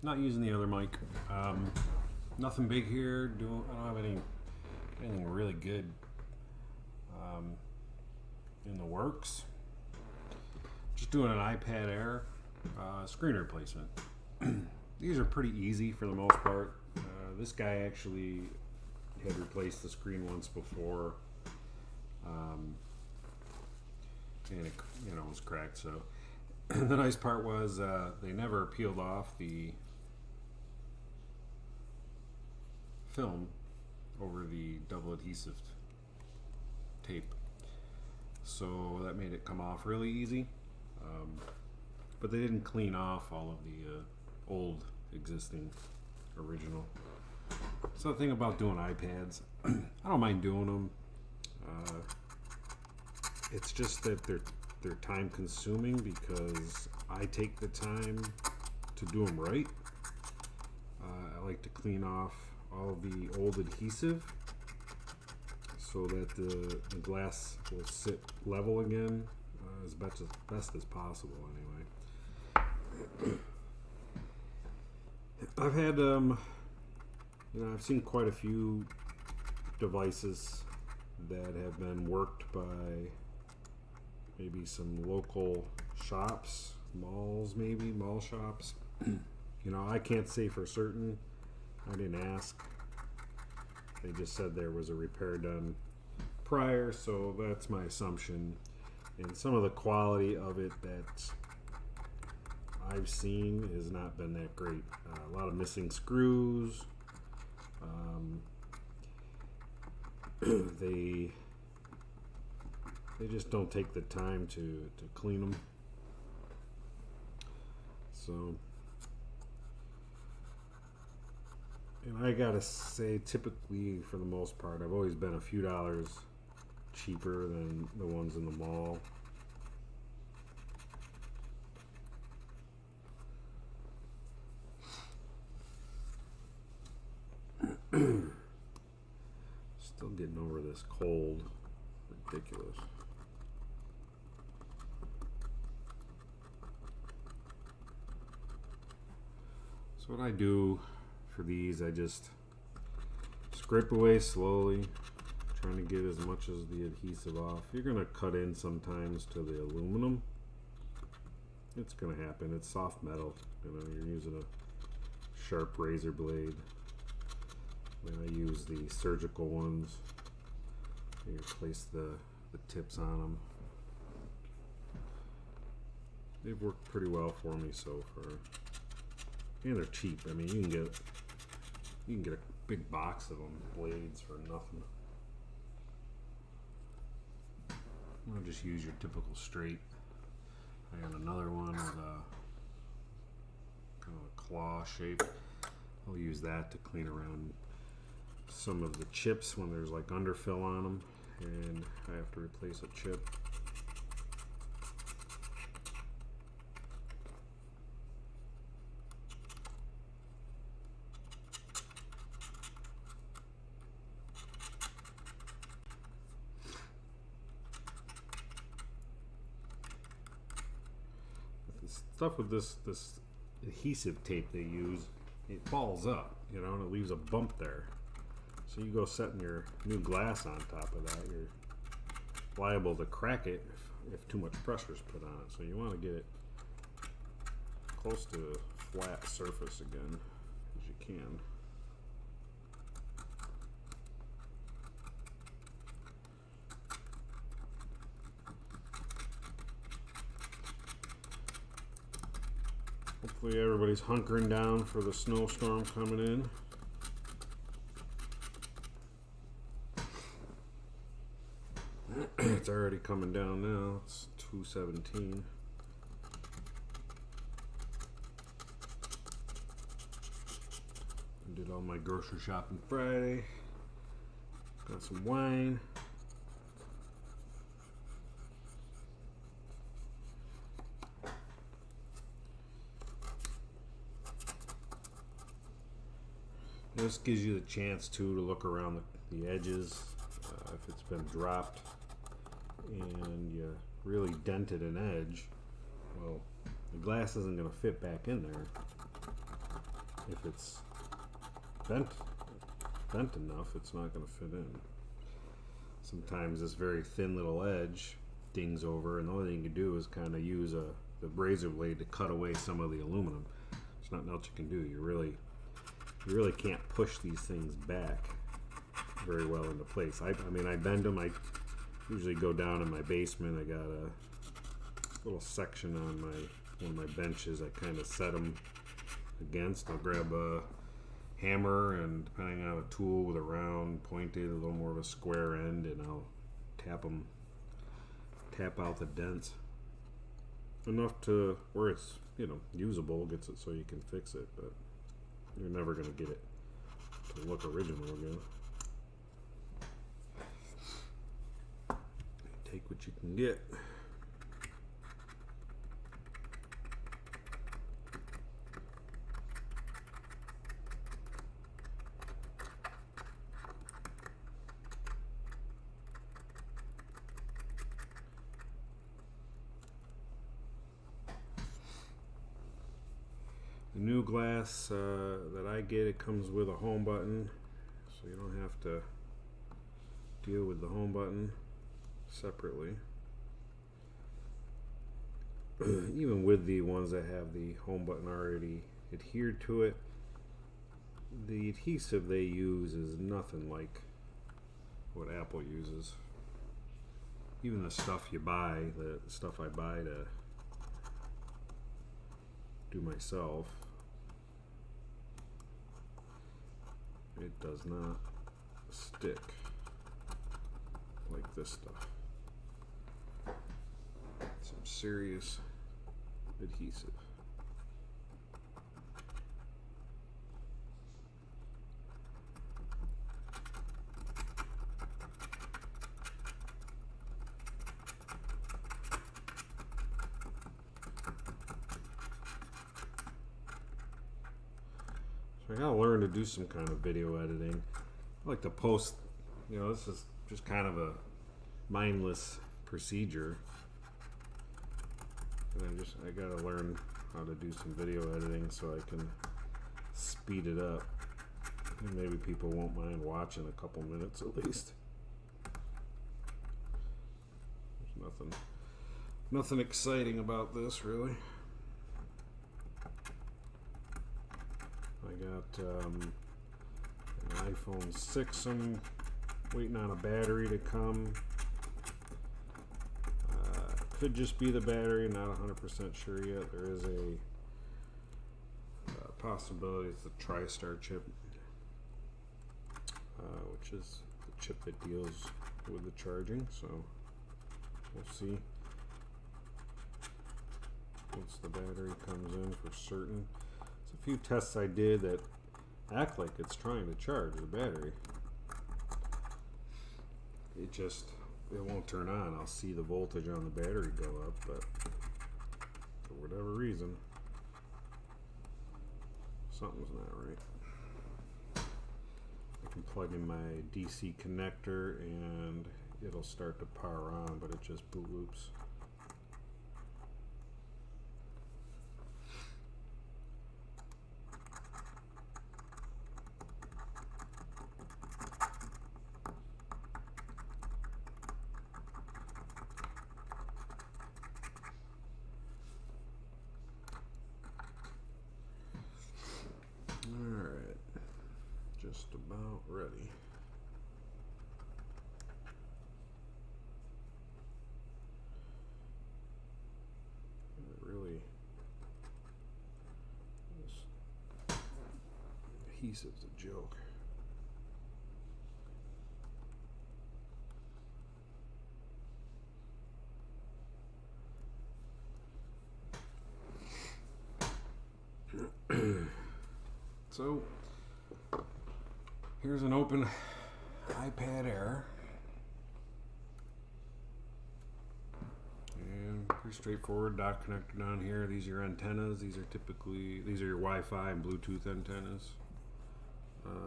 Not using the other mic. Nothing big here. I don't have anything really good in the works. Just doing an iPad Air screen replacement. These are pretty easy for the most part. This guy actually had replaced the screen once before, and it was cracked. So the nice part was they never peeled off the film over the double adhesive tape, so that made it come off really easy. But they didn't clean off all of the old existing original. So the thing about doing iPads, I don't mind doing them. It's just that they're time consuming because I take the time to do them right. I like to clean off all of the old adhesive so that the glass will sit level again as best as possible anyway. I've had I've seen quite a few devices that have been worked by maybe some local shops, mall shops. I can't say for certain. I didn't ask. They just said there was a repair done prior, so that's my assumption. And some of the quality of it that I've seen has not been that great. A lot of missing screws. They just don't take the time to clean them. So, and I gotta say, typically for the most part, I've always been a few dollars cheaper than the ones in the mall. Still getting over this cold. Ridiculous. So what I do for these, I just scrape away slowly, trying to get as much as the adhesive off. You're going to cut in sometimes to the aluminum. It's going to happen. It's soft metal. You're using a sharp razor blade. I use the surgical ones. You place the tips on them. They've worked pretty well for me so far, and they're cheap. I mean, you can get a big box of them blades for nothing. I'll just use your typical straight. I got another one with a kind of a claw shape. I'll use that to clean around some of the chips when there's like underfill on them and I have to replace a chip. But the stuff with this adhesive tape they use, it falls up, and it leaves a bump there. So you go setting your new glass on top of that, you're liable to crack it if too much pressure is put on it. So you want to get it close to a flat surface again as you can. Hopefully everybody's hunkering down for the snowstorm coming in. It's already coming down now. It's 2:17. I did all my grocery shopping Friday. Got some wine. This gives you the chance to look around the edges if it's been dropped and you really dented an edge. Well, the glass isn't going to fit back in there if it's bent enough. It's not going to fit in. Sometimes this very thin little edge dings over, and the only thing you can do is kind of use the razor blade to cut away some of the aluminum. There's nothing else you can do. You really can't push these things back very well into place. I mean, I bend them. I usually go down in my basement. I got a little section on one of my benches. I kind of set them against. I'll grab a hammer, and depending on a tool with a round, pointed, a little more of a square end, and I'll tap out the dents enough to where it's, you know, usable, gets it so you can fix it, but you're never going to get it to look original again. Take what you can get. The new glass that I get, it comes with a home button, so you don't have to deal with the home button separately. Even with the ones that have the home button already adhered to it, the adhesive they use is nothing like what Apple uses. Even the stuff you buy, the stuff I buy to do myself, it does not stick like this stuff. Some serious adhesive. So I gotta learn to do some kind of video editing. I like to post, you know, this is just kind of a mindless procedure. And I gotta learn how to do some video editing so I can speed it up. And maybe people won't mind watching a couple minutes at least. There's nothing exciting about this really. I got an iPhone 6. I'm waiting on a battery to come. Could just be the battery, not 100% sure yet. There is a possibility it's the TriStar chip, which is the chip that deals with the charging, so we'll see once the battery comes in for certain. There's a few tests I did that act like it's trying to charge the battery. It won't turn on. I'll see the voltage on the battery go up, but for whatever reason, something's not right. I can plug in my DC connector and it'll start to power on, but it just boot loops. Alright, just about ready. It really, this adhesive's a joke. So here's an open iPad Air, and pretty straightforward dock connector down here. These are your antennas. These are your Wi-Fi and Bluetooth antennas. More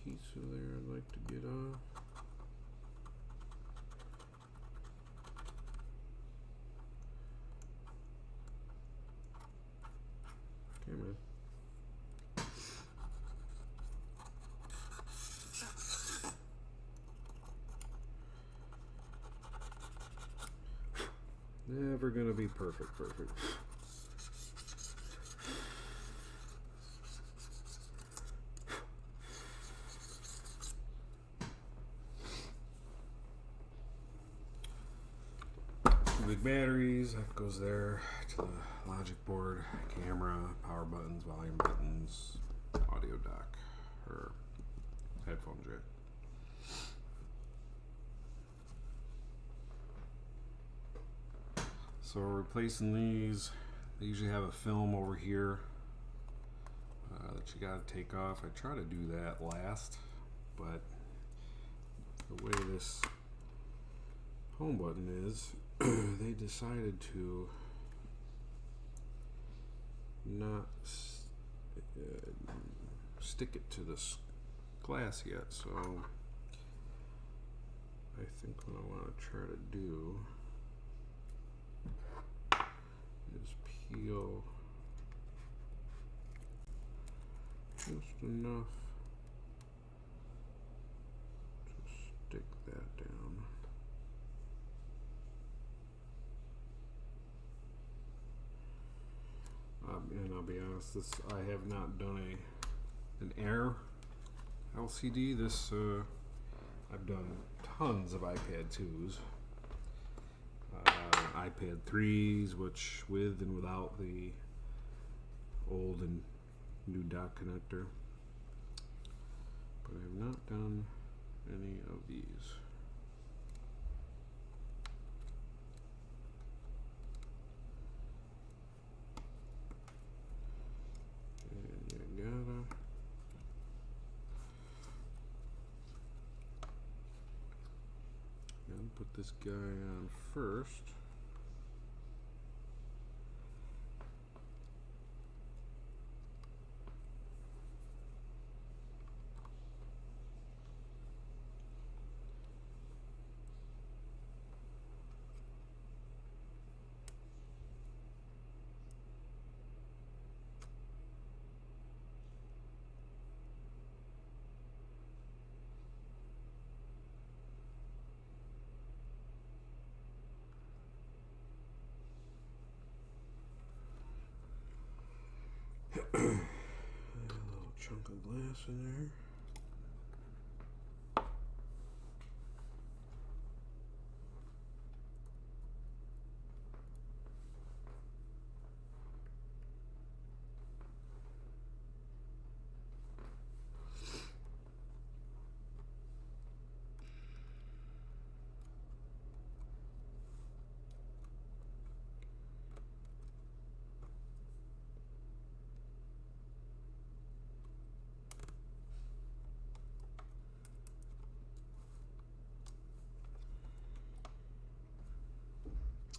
adhesive there I'd like to get off. Never gonna be perfect. Big batteries, that goes there to the logic board, camera, power buttons, volume buttons, audio dock, or headphone jack. So replacing these, they usually have a film over here that you gotta take off. I try to do that last, but the way this home button is, they decided to not stick it to this glass yet, so I think what I want to try to do is peel just enough to stick that down. And I'll be honest, I have not done an Air LCD. This I've done tons of iPad 2s, iPad 3s, which with and without the old and new dock connector, but I have not done any of these. Put this guy on first. A little chunk of glass in there.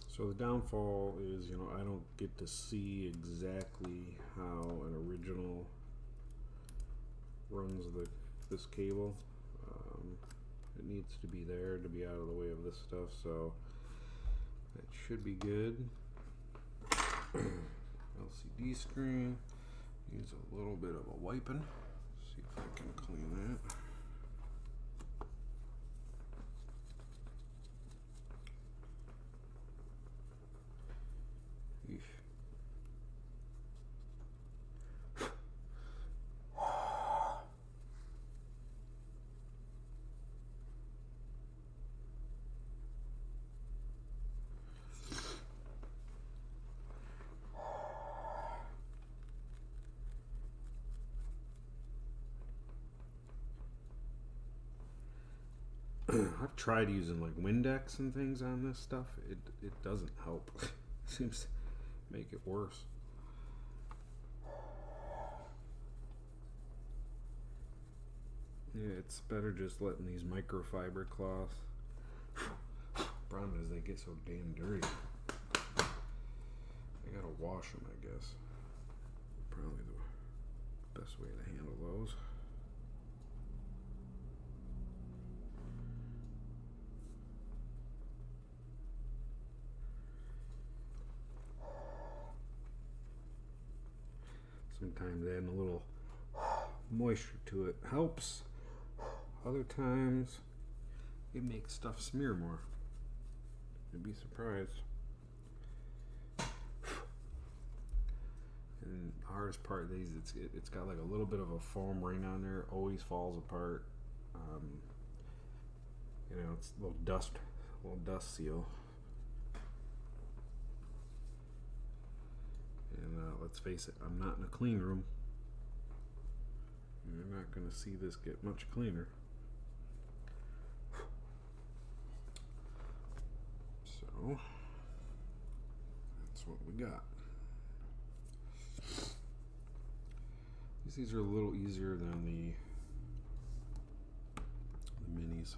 So the downfall is, I don't get to see exactly how an original runs this cable. It needs to be there to be out of the way of this stuff, so that should be good. LCD screen needs a little bit of a wiping. See if I can clean that. I've tried using like Windex and things on this stuff. It doesn't help. It seems to make it worse. Yeah, it's better just letting these microfiber cloths. Problem is they get so damn dirty. I gotta wash them, I guess. Probably the best way to handle those. Sometimes adding a little moisture to it helps. Other times it makes stuff smear more. You'd be surprised. And the hardest part of these, it's got like a little bit of a foam ring on there. It always falls apart. You know, it's a little dust seal. And let's face it, I'm not in a clean room. You're not going to see this get much cleaner. So that's what we got. These are a little easier than the minis.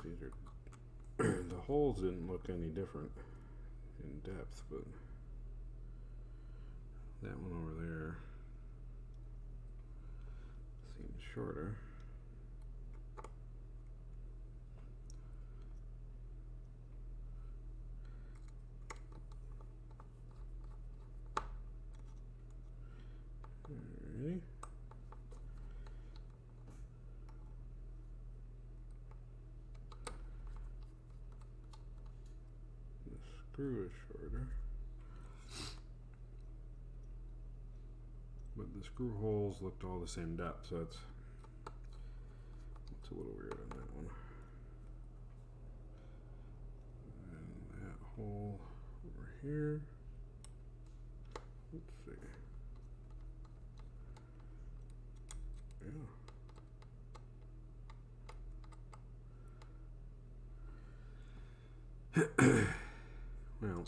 These are the holes didn't look any different in depth, but that one over there seems shorter. Alrighty. Screw is shorter, but the screw holes looked all the same depth, so it's a little weird on that one. And that hole over here, let's see, yeah. Well,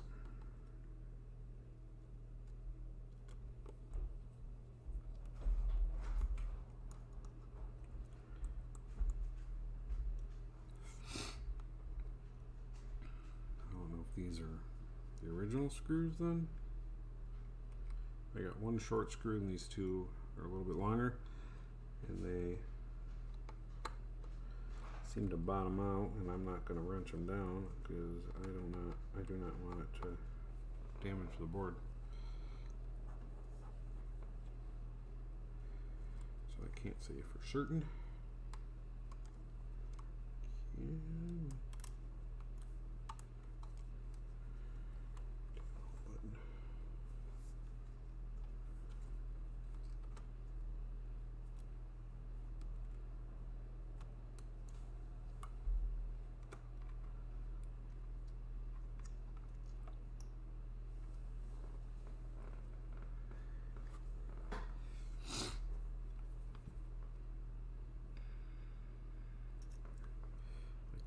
I don't know if these are the original screws then. I got one short screw and these two are a little bit longer, and they seem to bottom out, and I'm not going to wrench them down because I do not want it to damage the board. So I can't say for certain.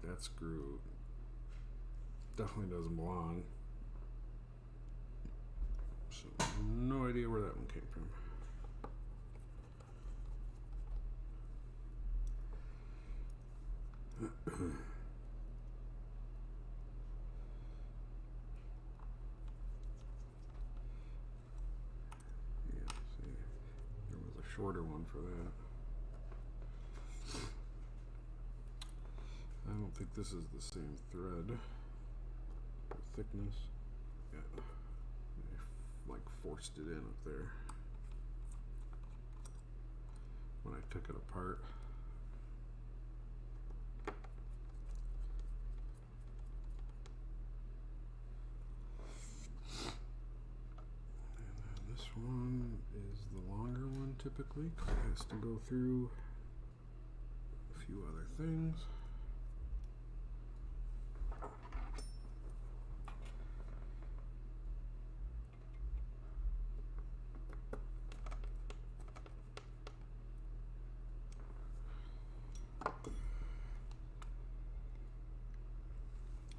That screw definitely doesn't belong. So no idea where that one came from. Yeah, see, there was a shorter one for that. I don't think this is the same thread or thickness. Yeah, I like forced it in up there when I took it apart. typically, 'cause it has to go through a few other things.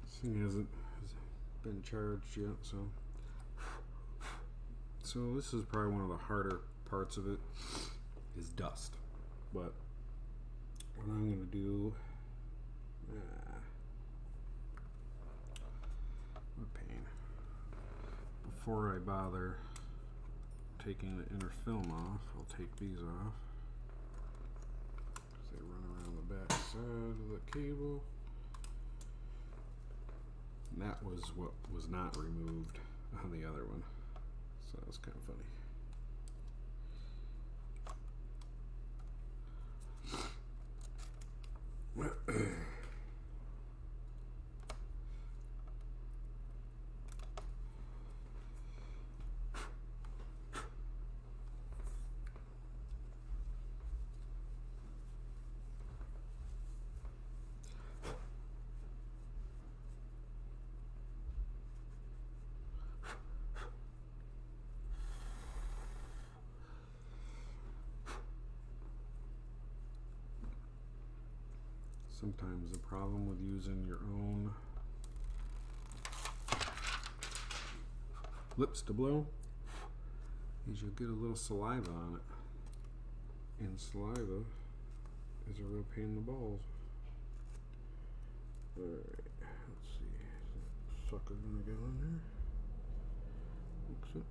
This thing hasn't been charged yet, so this is probably one of the harder parts of it, is dust. But what I'm going to do, what pain, before I bother taking the inner film off, I'll take these off, because they run around the back side of the cable. And that was what was not removed on the other one, so that was kind of funny. Sometimes the problem with using your own lips to blow is you'll get a little saliva on it, and saliva is a real pain in the balls. Alright, let's see, is that sucker gonna go in there? Fix it.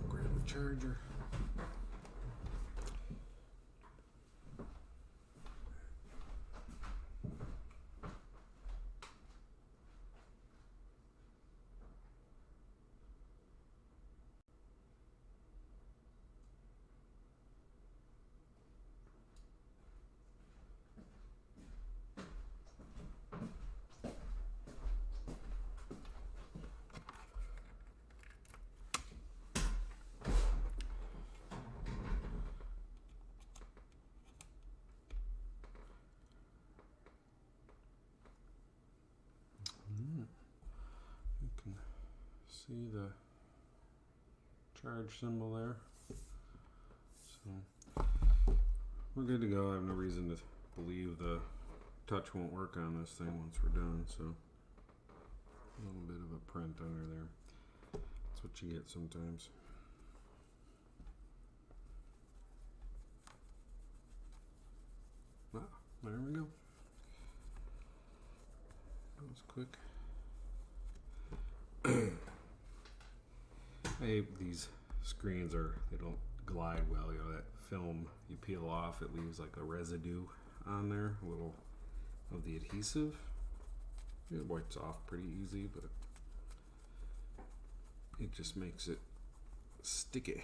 Grab the charger. You can see the charge symbol there. So we're good to go. I have no reason to believe the touch won't work on this thing once we're done. So a little bit of a print under there. That's what you get sometimes. Ah, there we go. That was quick. These screens they don't glide well. You know, that film you peel off, it leaves like a residue on there, a little of the adhesive. It wipes off pretty easy, but it just makes it sticky.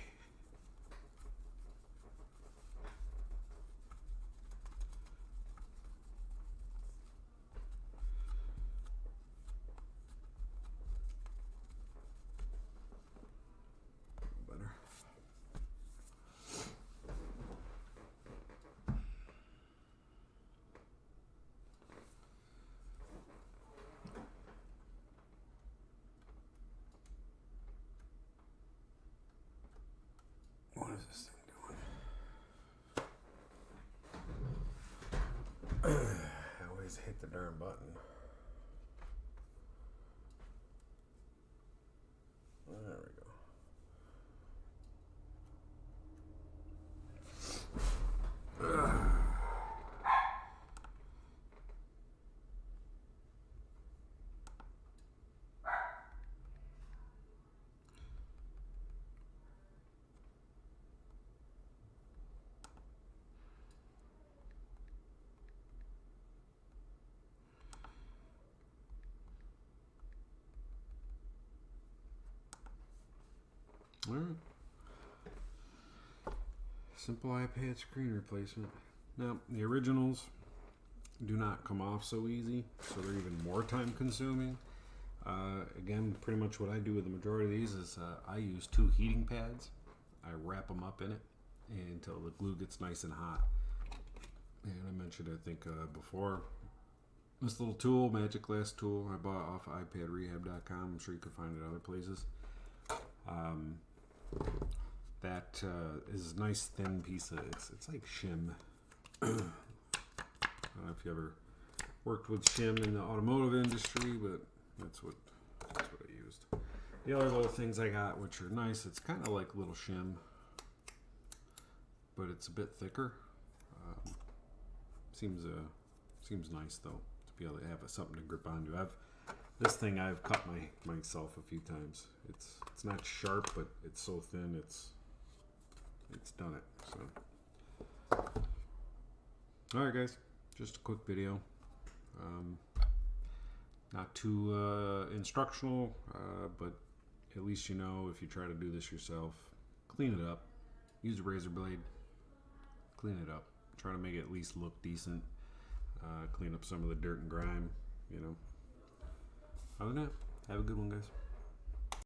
What is this thing doing? I always hit the darn button. There we go. All right. Simple iPad screen replacement. Now, the originals do not come off so easy, so they're even more time consuming. Again, pretty much what I do with the majority of these is I use 2 heating pads. I wrap them up in it until the glue gets nice and hot. And I mentioned, I think, before, this little tool, Magic Glass tool, I bought off iPadRehab.com. I'm sure you could find it other places. That is a nice thin piece of, it's like shim. I don't know if you ever worked with shim in the automotive industry, but that's what I used. The other little things I got, which are nice, it's kind of like little shim, but it's a bit thicker. Seems nice though to be able to have something to grip onto. This thing I've cut myself a few times. It's not sharp, but it's so thin it's done it. So, all right, guys, just a quick video. Not too instructional, but at least you know if you try to do this yourself, clean it up. Use a razor blade. Clean it up. Try to make it at least look decent. Clean up some of the dirt and grime, you know. Other than that, have a good one, guys.